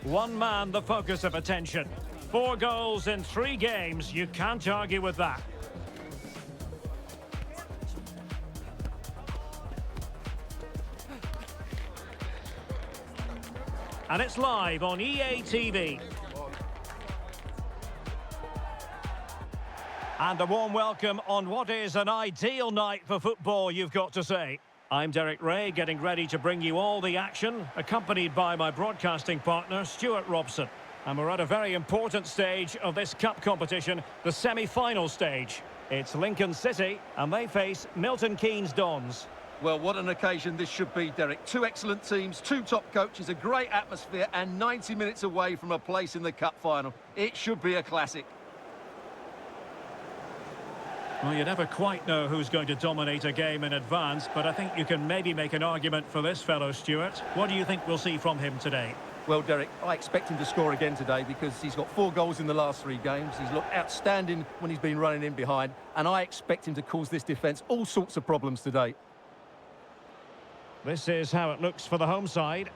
One man the focus of attention. 4 goals in 3 games. You can't argue with that. And it's live on EA TV. And a warm welcome on what is an ideal night for football, you've got to say. I'm Derek Ray, getting ready to bring you all the action, accompanied by my broadcasting partner, Stuart Robson. And we're at a very important stage of this cup competition, the semi-final stage. It's Lincoln City, and they face Milton Keynes Dons. Well, what an occasion this should be, Derek. 2 excellent teams, 2 top coaches, a great atmosphere, and 90 minutes away from a place in the cup final. It should be a classic. Well, you never quite know who's going to dominate a game in advance, but I think you can maybe make an argument for this fellow, Stuart. What do you think we'll see from him today? Well, Derek, I expect him to score again today because he's got 4 goals in the last 3 games. He's looked outstanding when he's been running in behind, and I expect him to cause this defence all sorts of problems today. This is how it looks for the home side.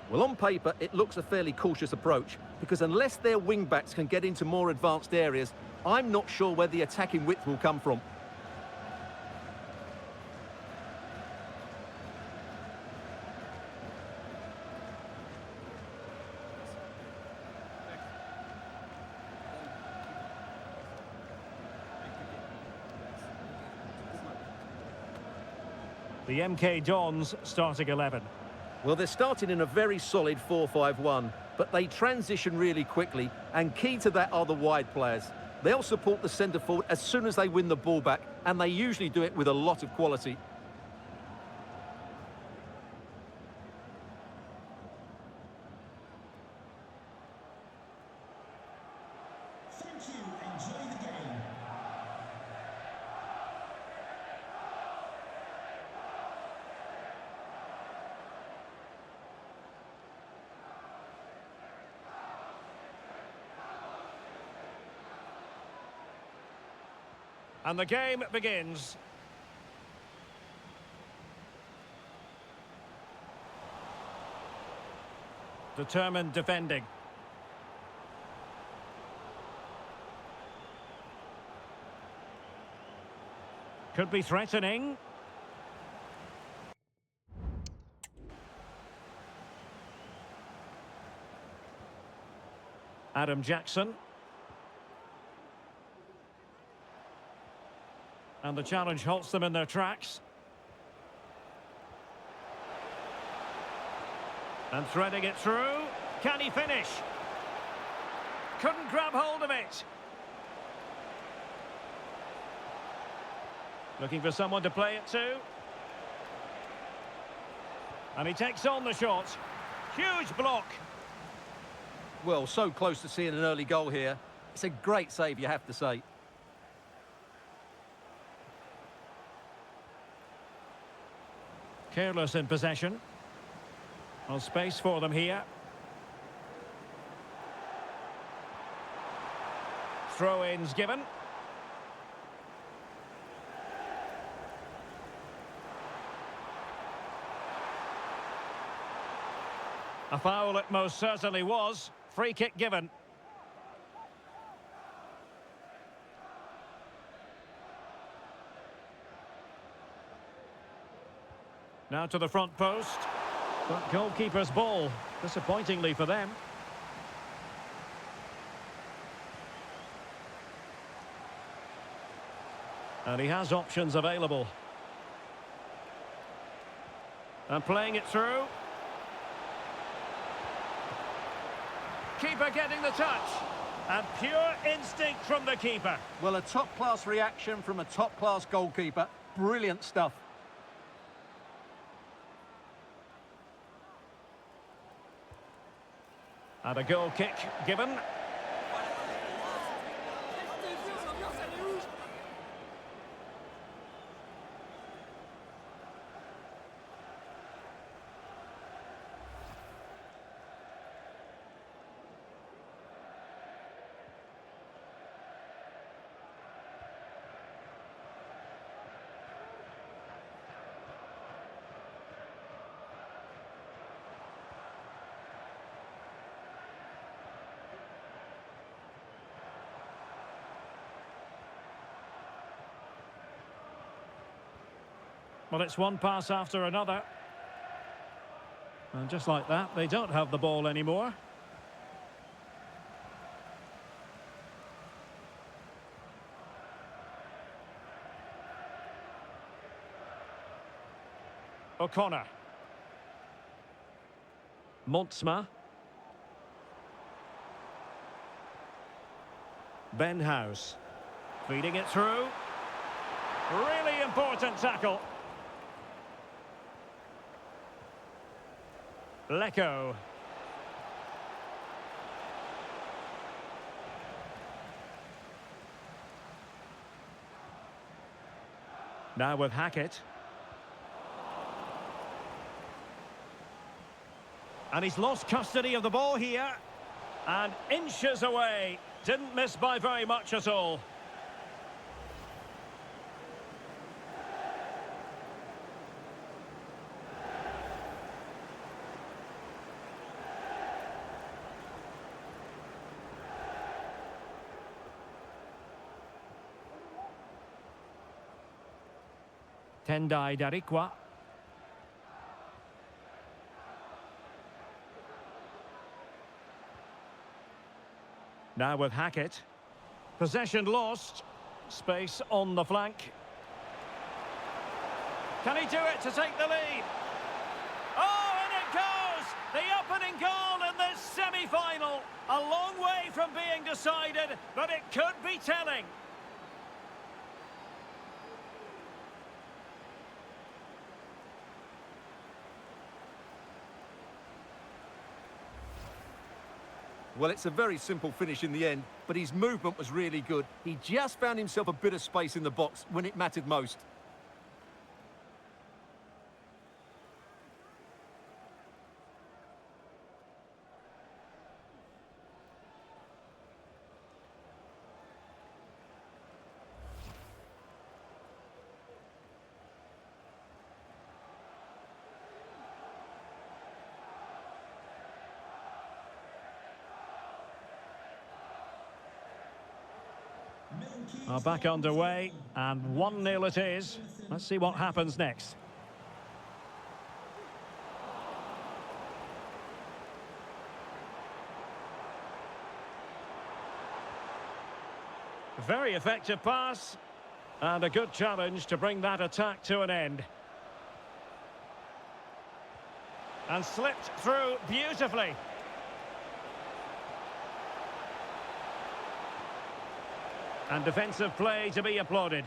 Well, on paper, it looks a fairly cautious approach because unless their wing-backs can get into more advanced areas, I'm not sure where the attacking width will come from. The MK Dons starting 11. Well, they're starting in a very solid 4-5-1, but they transition really quickly, and key to that are the wide players. They'll support the centre forward as soon as they win the ball back, and they usually do it with a lot of quality. Thank you. Enjoy the game. And the game begins. Determined defending. Could be threatening. Adam Jackson. And the challenge halts them in their tracks. And threading it through. Can he finish? Couldn't grab hold of it. Looking for someone to play it to. And he takes on the shot. Huge block. Well, so close to seeing an early goal here. It's a great save, you have to say. Careless in possession. Well, space for them here. Throw-ins given. A foul it most certainly was. Free kick given. Now to the front post. But goalkeeper's ball, disappointingly for them. And he has options available. And playing it through. Keeper getting the touch. And pure instinct from the keeper. Well, a top-class reaction from a top-class goalkeeper. Brilliant stuff. And a goal kick given. Well, it's one pass after another. And just like that, they don't have the ball anymore. O'Connor. Montsma. Ben House. Feeding it through. Really important tackle. Lecco. Now with Hackett. And he's lost custody of the ball here. And inches away. Didn't miss by very much at all. Tendai Darikwa. Now with Hackett. Possession lost. Space on the flank. Can he do it to take the lead? Oh, and it goes! The opening goal in this semi-final. A long way from being decided, but it could be telling. Well, it's a very simple finish in the end, but his movement was really good. He just found himself a bit of space in the box when it mattered most. Are back underway, and 1-0 it is. Let's see what happens next. Very effective pass, and a good challenge to bring that attack to an end. And slipped through beautifully. And defensive play to be applauded.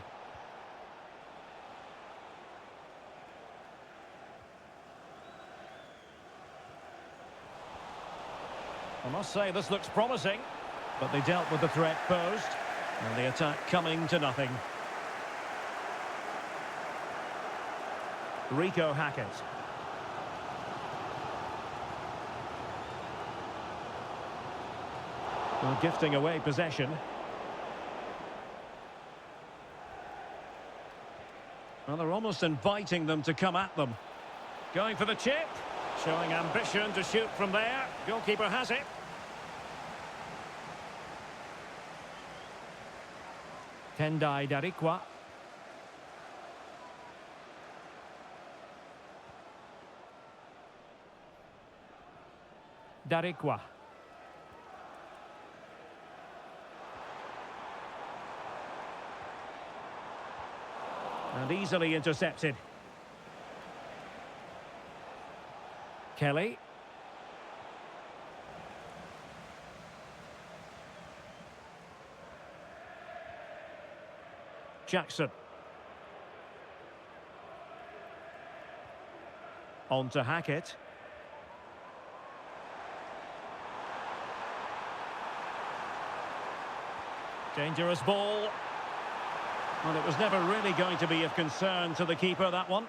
I must say this looks promising, but they dealt with the threat posed, and the attack coming to nothing. Rico Hackett. Well, gifting away possession. Well, they're almost inviting them to come at them. Going for the chip, showing ambition to shoot from there. Goalkeeper has it. Tendai Darikwa. Darikwa. And easily intercepted. Kelly. Jackson. On to Hackett. Dangerous ball. Well, it was never really going to be of concern to the keeper, that one.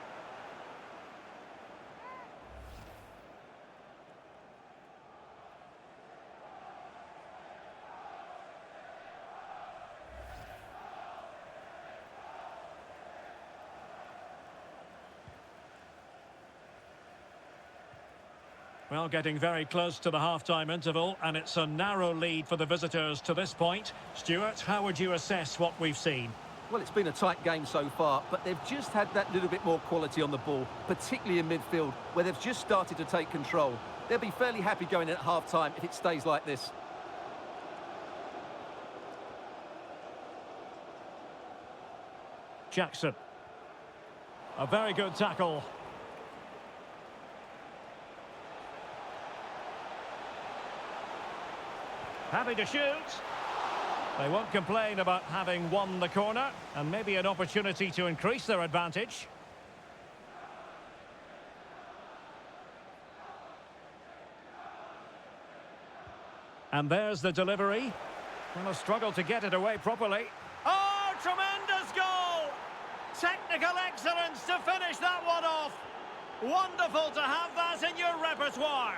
Well, getting very close to the half-time interval, and it's a narrow lead for the visitors to this point. Stuart, how would you assess what we've seen? Well, it's been a tight game so far, but they've just had that little bit more quality on the ball, particularly in midfield, where they've just started to take control. They'll be fairly happy going in at half-time if it stays like this. Jackson. A very good tackle. Happy to shoot. They won't complain about having won the corner, and maybe an opportunity to increase their advantage. And there's the delivery. Well, a struggle to get it away properly. Oh, tremendous goal! Technical excellence to finish that one off. Wonderful to have that in your repertoire.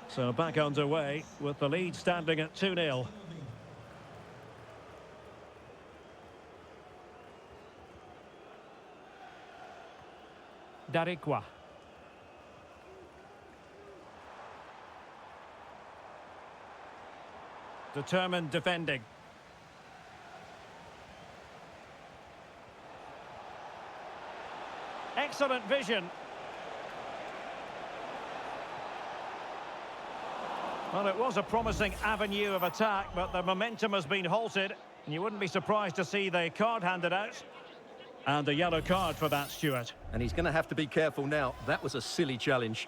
So back underway with the lead standing at 2-0. Darikwa. Determined defending. Excellent vision. Well, it was a promising avenue of attack, but the momentum has been halted. And you wouldn't be surprised to see the card handed out. And a yellow card for that, Stuart. And he's going to have to be careful now. That was a silly challenge.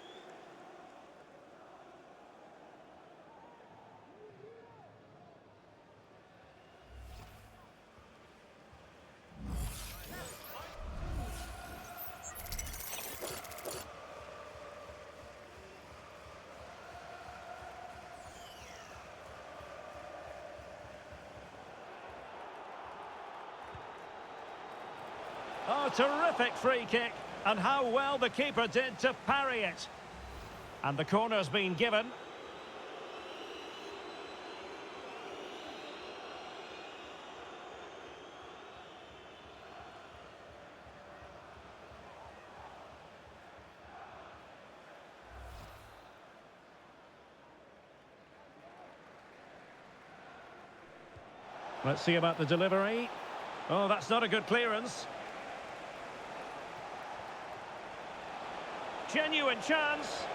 Oh, terrific free kick. And how well the keeper did to parry it. And the corner's been given. Let's see about the delivery. Oh, that's not a good clearance. Genuine chance.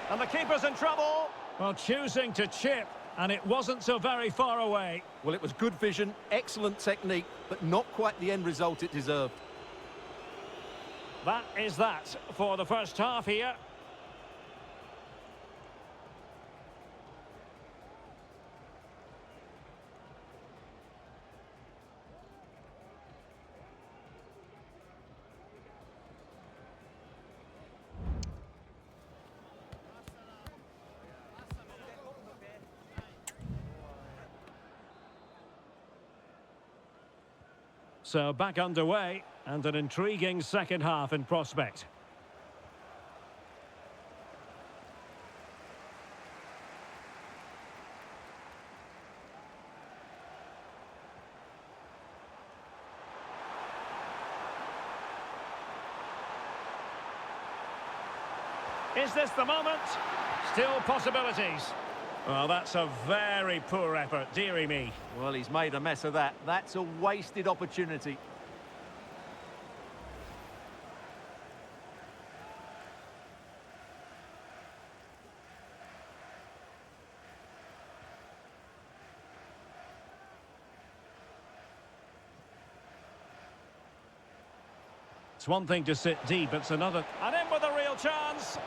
And the keeper's in trouble. Well, choosing to chip, and it wasn't so very far away. Well, it was good vision, excellent technique, but not quite the end result it deserved. That is that for the first half here. So back underway, and an intriguing second half in prospect. Is this the moment? Still possibilities. Well, that's a very poor effort, dearie me. Well, he's made a mess of that. That's a wasted opportunity. It's one thing to sit deep, it's another. And in with a real chance.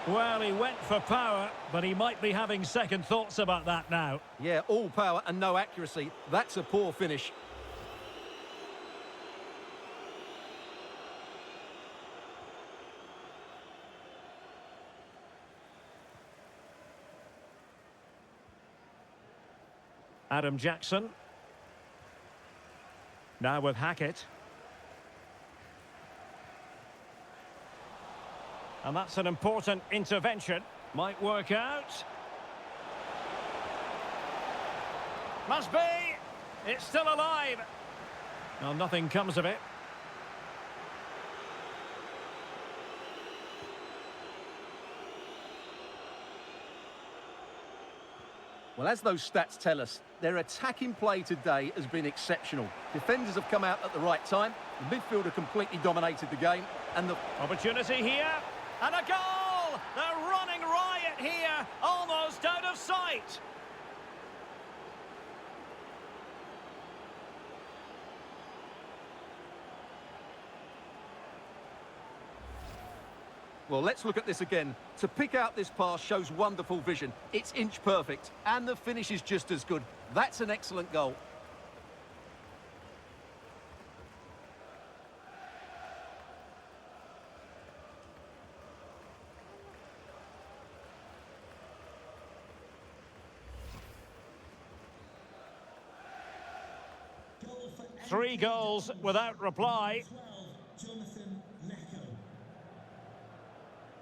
Well, he went for power, but he might be having second thoughts about that now. Yeah, all power and no accuracy. That's a poor finish. Adam Jackson. Now with Hackett. And that's an important intervention. Might work out. Must be. It's still alive. Well, nothing comes of it. Well, as those stats tell us, their attacking play today has been exceptional. Defenders have come out at the right time. The midfielder completely dominated the game. And the Opportunity here. And a goal! They're running riot here. Almost out of sight. Well, let's look at this again. To pick out this pass shows wonderful vision. It's inch perfect, and the finish is just as good. That's an excellent goal. Goal for 3 goals without reply. 12, Jonathan Lecco.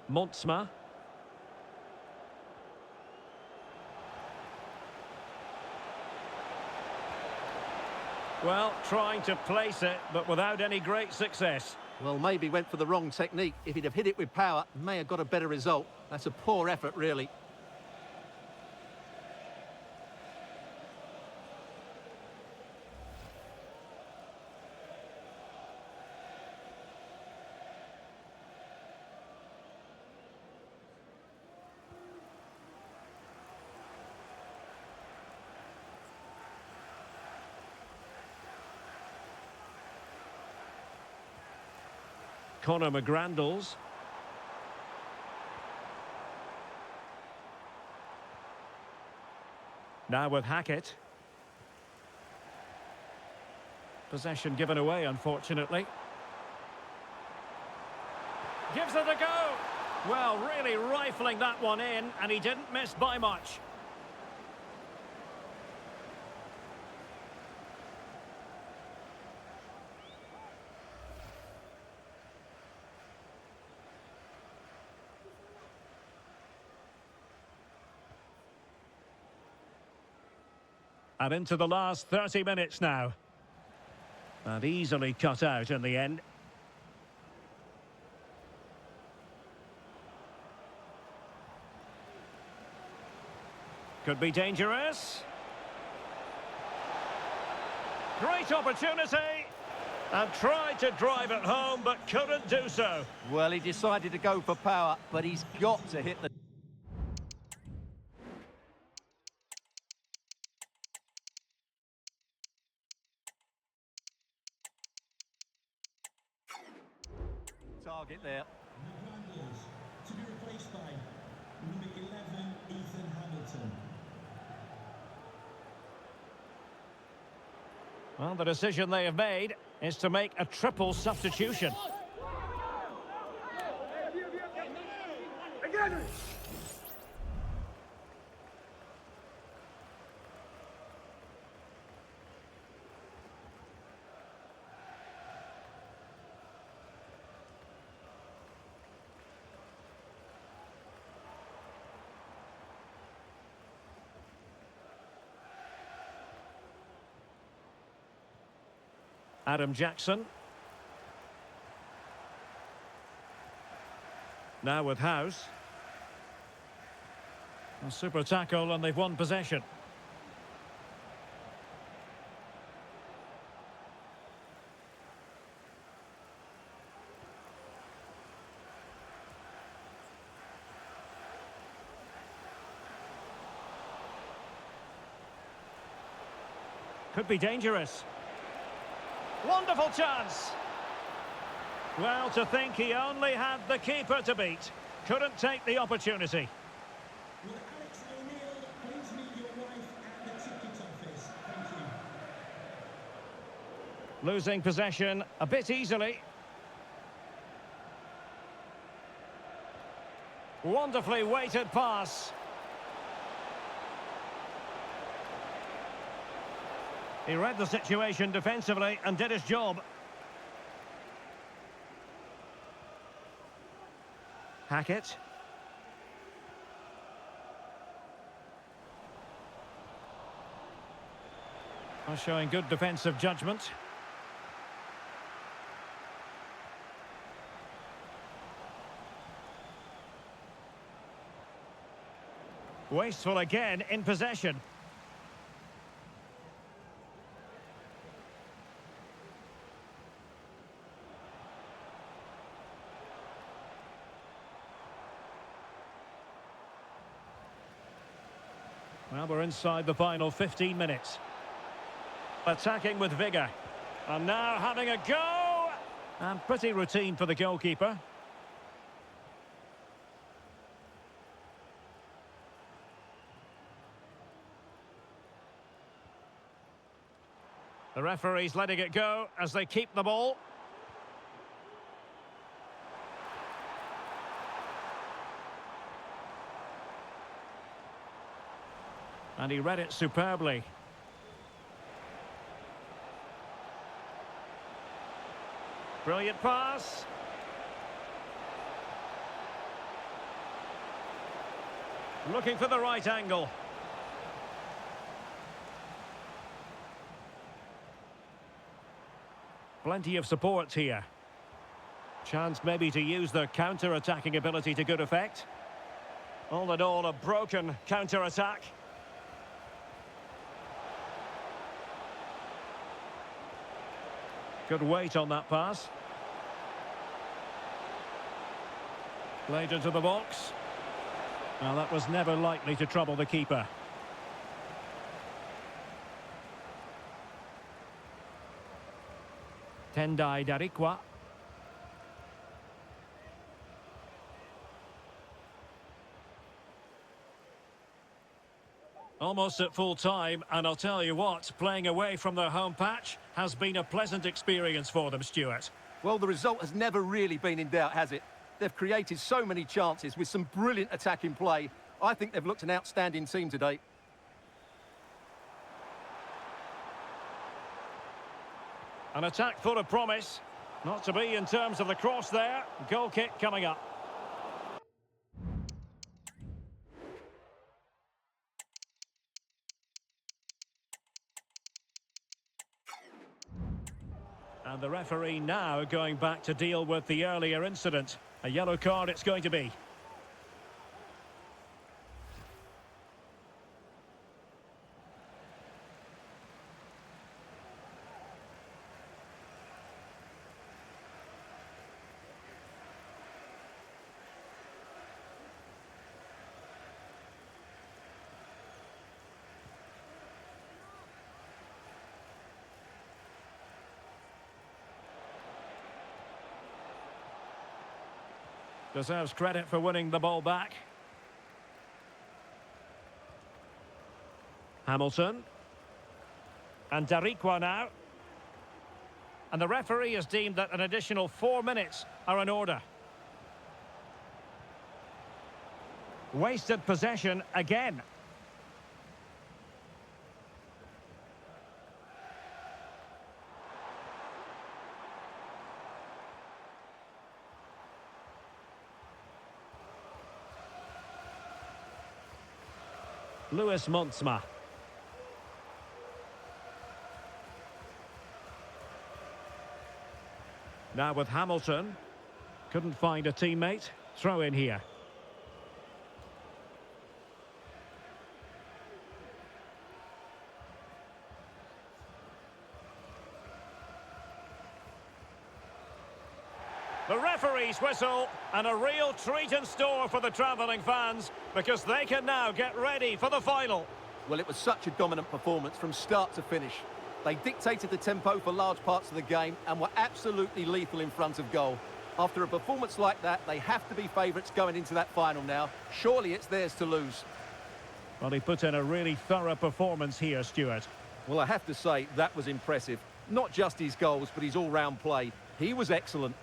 Montsma. Well, trying to place it, but without any great success. Well, maybe went for the wrong technique. If he'd have hit it with power, may have got a better result. That's a poor effort, really. Conor McGrandles. Now with Hackett. Possession given away, unfortunately. Gives it a go. Well, really rifling that one in, and he didn't miss by much. And into the last 30 minutes now. And easily cut out in the end. Could be dangerous. Great opportunity. And tried to drive it home, but couldn't do so. Well, he decided to go for power, but he's got to hit the... target there. McGrandles to be replaced by number 11, Ethan Hamilton. Well, the decision they have made is to make a triple substitution. Adam Jackson. Now with House. A super tackle and they've won possession. Could be dangerous. Wonderful chance. Well, to think he only had the keeper to beat. Couldn't take the opportunity. Will Alex O'Neill please meet your wife at the ticket office? Thank you. Losing possession a bit easily. Wonderfully weighted pass. He read the situation defensively and did his job. Hackett. Showing good defensive judgment. Wasteful again in possession. Well, we're inside the final 15 minutes. Attacking with vigour. And now having a go! And pretty routine for the goalkeeper. The referee's letting it go as they keep the ball. And he read it superbly. Brilliant pass. Looking for the right angle. Plenty of support here. Chance maybe to use their counter-attacking ability to good effect. All in all, a broken counter-attack. Good weight on that pass. Played into the box. Well, that was never likely to trouble the keeper. Tendai Darikwa. Almost at full time, and I'll tell you what, playing away from their home patch has been a pleasant experience for them, Stuart. Well, the result has never really been in doubt, has it? They've created so many chances with some brilliant attacking play. I think they've looked an outstanding team today. An attack full of promise. Not to be in terms of the cross there. Goal kick coming up. And the referee now going back to deal with the earlier incident. A yellow card it's going to be. Deserves credit for winning the ball back. Hamilton. And Darikwa now. And the referee has deemed that an additional 4 minutes are in order. Wasted possession again. Lewis Montsma. Now with Hamilton. Couldn't find a teammate. Throw in here. The referee's whistle, and a real treat in store for the travelling fans, because they can now get ready for the final. Well, it was such a dominant performance from start to finish. They dictated the tempo for large parts of the game and were absolutely lethal in front of goal. After a performance like that, they have to be favourites going into that final now. Surely it's theirs to lose. Well, he put in a really thorough performance here, Stuart. Well, I have to say, that was impressive. Not just his goals, but his all-round play. He was excellent.